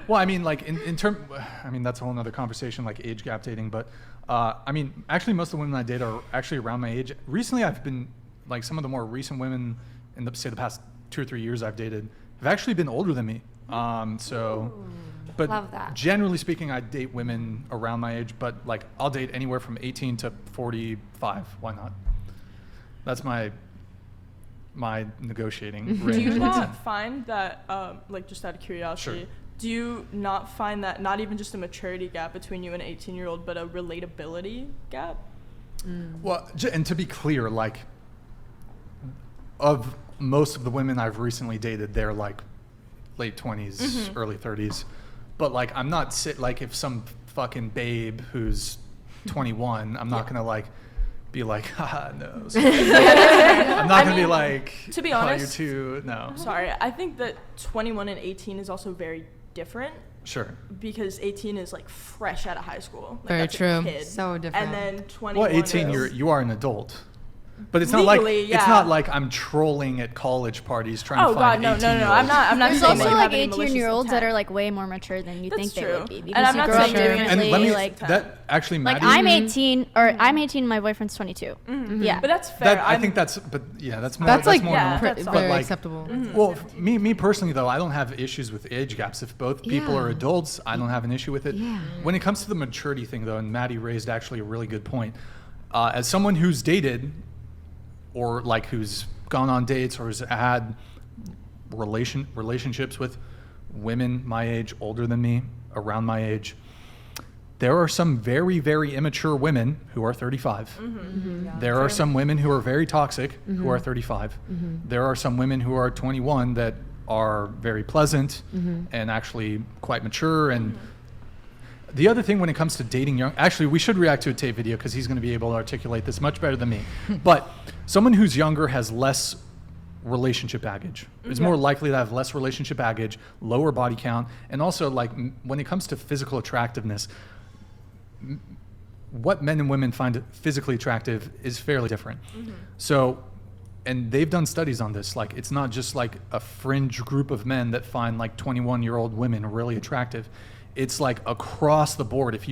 Well, I mean, like I mean, that's a whole nother conversation, like age gap dating. But I mean, actually, most of the women I date are actually around my age. Recently, I've been like some of the more recent women in the past 2 or 3 years I've dated have actually been older than me. But love that. Generally speaking, I date women around my age. But like, I'll date anywhere from 18 to 45. Why not? That's my negotiating range. Do you not find that, like just out of curiosity, Sure. do you not find that not even just a maturity gap between you and an 18-year-old, but a relatability gap? Well, and to be clear, like, of most of the women I've recently dated, they're like late 20s, early 30s. But like, I'm not like if some fucking babe who's 21, I'm not gonna like be like, haha, no. I'm not gonna be like, to be honest, you're too, no. Sorry, I think that 21 and 18 is also very different. Sure. Because 18 is like fresh out of high school. Like, Very that's true. A kid. So different. And then 21. Well, 18, you are an adult. But it's Legally, not it's not like I'm trolling at college parties trying to find 18-year-olds. No. I'm not There's saying also that you like have any malicious 18-year-olds that intent. are like way more mature than you That's think true. they would be And because I'm you not grow up saying you're differently. And let me, like that actually, Maddie. I'm 18, or I'm 18. My boyfriend's 22. Yeah, But that's fair. I think that's, but yeah, that's more. That's like more normal. that's But, very like, acceptable. Well, me personally though, I don't have issues with age gaps. If both people Yeah. are adults, I don't have an issue with it. Yeah. When it comes to the maturity thing though, and Maddie raised actually a really good point. As someone who's dated, or like who's gone on dates or has had relationships with women my age, older than me, around my age, there are some very, very immature women who are 35. There are some women who are very toxic who are 35. There are some women who are 21 that are very pleasant and actually quite mature. And the other thing when it comes to dating young, actually we should react to a tape video because he's going to be able to articulate this much better than me. But someone who's younger has less relationship baggage. Is more likely to have less relationship baggage, lower body count, and also like when it comes to physical attractiveness, what men and women find physically attractive is fairly different. So, and they've done studies on this. Like, it's not just like a fringe group of men that find like 21-year-old women really attractive. It's like across the board. If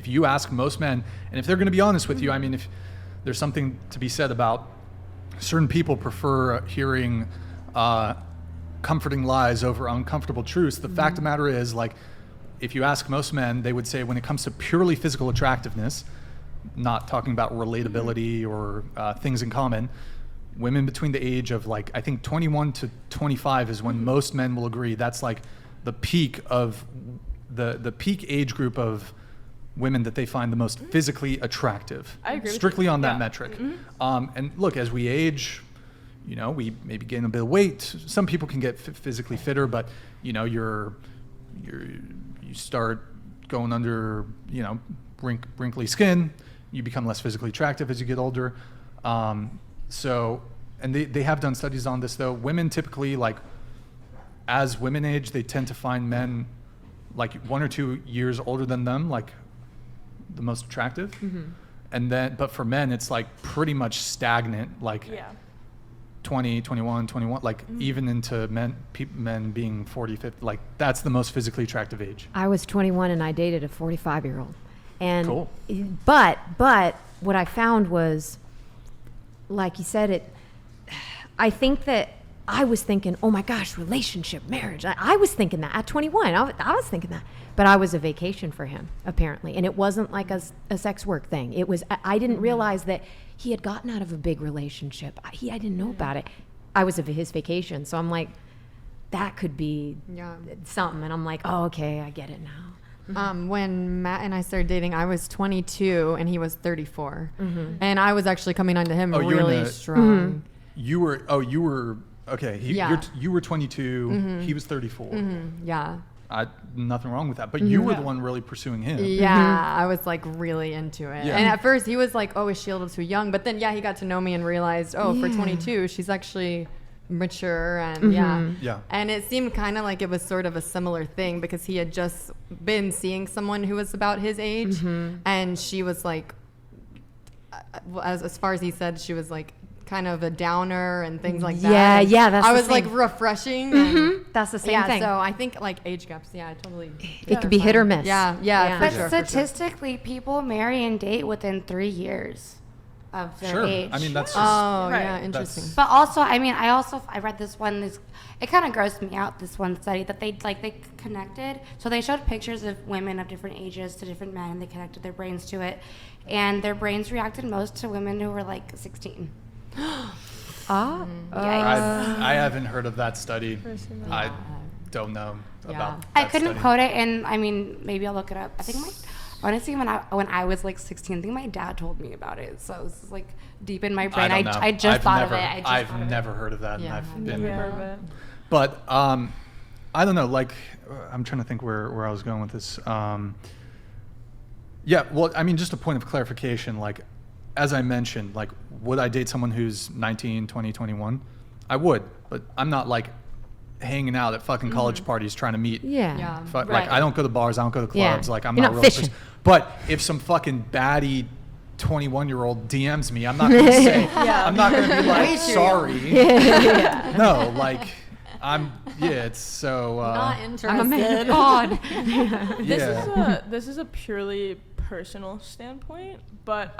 you ask most men, and if they're going to be honest with you, I mean, if there's something to be said about certain people prefer hearing comforting lies over uncomfortable truths. The fact of the matter is, like, if you ask most men, they would say when it comes to purely physical attractiveness, not talking about relatability or things in common, women between the age of like, I think 21 to 25 is when most men will agree that's like the peak of the peak age group of women that they find the most physically attractive. I agree with strictly you. on that Yeah. metric. And look, as we age, you know, we maybe gain a bit of weight. Some people can get physically fitter, but you know, you start going under, you know, wrinkly skin. You become less physically attractive as you get older. So, and they have done studies on this though. Women typically, like, as women age, they tend to find men like 1 or 2 years older than them, like, the most attractive. And then, but for men, it's like pretty much stagnant, like 20, 21, 21, like even into men being 40, 50, like that's the most physically attractive age. I was 21 and I dated a 45-year-old. And Cool. But what I found was, like you said, I think that I was thinking, oh my gosh, relationship, marriage. I was thinking that at 21. I was thinking that. But I was a vacation for him, apparently. And it wasn't like a sex work thing. It was, I didn't realize that he had gotten out of a big relationship. I didn't know about it. I was his vacation. So I'm like, that could be something. And I'm like, oh, okay, I get it now. When Matt and I started dating, I was 22 and he was 34. And I was actually coming on to him really strong. You were okay. You were 22. He was 34. Yeah. Nothing wrong with that. But you were the one really pursuing him. Yeah, I was like really into it. Yeah. And at first he was like, oh, is she a little too young? But then, he got to know me and realized, oh, for 22, she's actually mature. And Yeah. And it seemed kind of like it was sort of a similar thing because he had just been seeing someone who was about his age. And she was like, as far as he said, she was like kind of a downer and things like that. Yeah, And yeah, that's I the was like thing. refreshing. And That's the same yeah, thing. so I think like age gaps. Yeah, I totally. It could be hit or miss. Yeah, Yeah. for But sure. statistically, people marry and date within 3 years of their Sure. age. I mean, that's just, Oh, Right. yeah, interesting. But also, I mean, I read this one. It kind of grossed me out. This one study that they connected. So they showed pictures of women of different ages to different men, and they connected their brains to it, and their brains reacted most to women who were like 16. Ah. Yikes. I haven't heard of that study. I don't know Yeah. about I that couldn't study. quote it, and I mean, maybe I'll look it up. I think honestly, when I was like 16, I think my dad told me about it. So this is like deep in my brain. I don't know. I just I've thought never, of it. I've never heard of that. Yeah, And I've I've been, Never heard of it. but I don't know. Like, I'm trying to think where I was going with this. Yeah, well, I mean, just a point of clarification. Like, as I mentioned, like, would I date someone who's 19, 20, 21? I would, but I'm not like hanging out at fucking college parties trying to meet. Yeah. Yeah. Like, Right. I don't go to bars, I don't go to Yeah. clubs. Like, I'm You're not not really. fishing. But if some fucking baddie 21-year-old DMs me, I'm not gonna say. Yeah. I'm not gonna be like, Me too. sorry. No, like, it's so. Not interested. I'm a man of God. This is a purely personal standpoint, but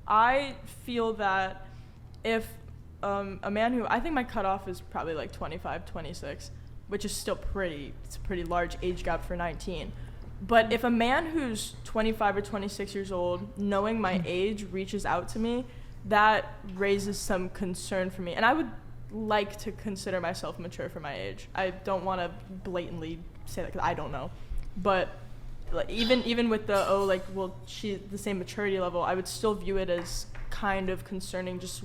I feel that if a man who, I think my cutoff is probably like 25, 26, which is still it's a pretty large age gap for 19. But if a man who's 25 or 26 years old, knowing my age, reaches out to me, that raises some concern for me. And I would like to consider myself mature for my age. I don't want to blatantly say that because I don't know. But like, even with she's the same maturity level, I would still view it as kind of concerning, just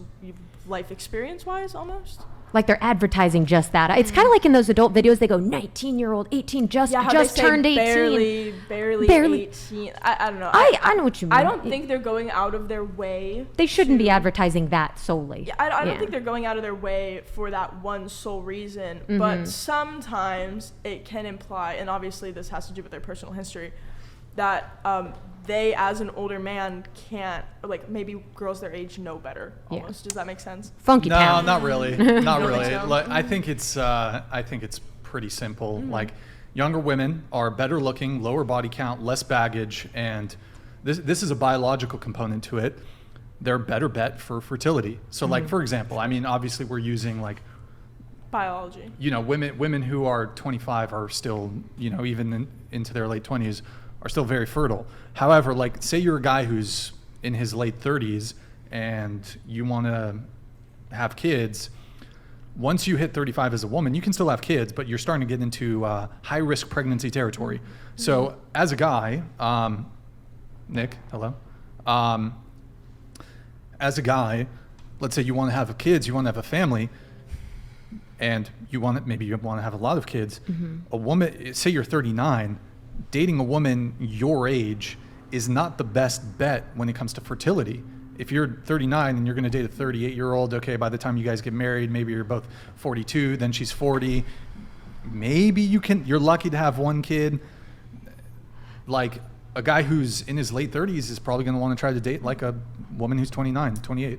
life experience wise almost. Like they're advertising just that. It's kind of like in those adult videos, they go 19-year-old, 18, just How they say turned 18. barely 18. I don't know. I know what you mean. I don't think they're going out of their way. They shouldn't be to- advertising that solely. Yeah, I don't think they're going out of their way for that one sole reason, but sometimes it can imply, and obviously this has to do with their personal history, that they, as an older man, can't, like, maybe girls their age know better, Yeah. almost. Does that make sense? Funky No, town. not really. Not don't really. think so? Like, I think it's pretty simple. Like, younger women are better looking, lower body count, less baggage, and this is a biological component to it. They're a better bet for fertility. So, like, for example, I mean, obviously we're using like, Biology. women who are 25 are still, even into their late 20s are still very fertile. However, like, say you're a guy who's in his late 30s and you want to have kids. Once you hit 35 as a woman, you can still have kids, but you're starting to get into high-risk pregnancy territory. So as a guy, Nick, hello. As a guy, let's say you want to have kids, you want to have a family, and maybe you want to have a lot of kids. A woman, say you're 39, dating a woman your age is not the best bet when it comes to fertility. If you're 39 and you're going to date a 38-year-old, okay, by the time you guys get married, maybe you're both 42, then she's 40. Maybe you're lucky to have one kid. Like, a guy who's in his late 30s is probably going to want to try to date like a woman who's 29, 28.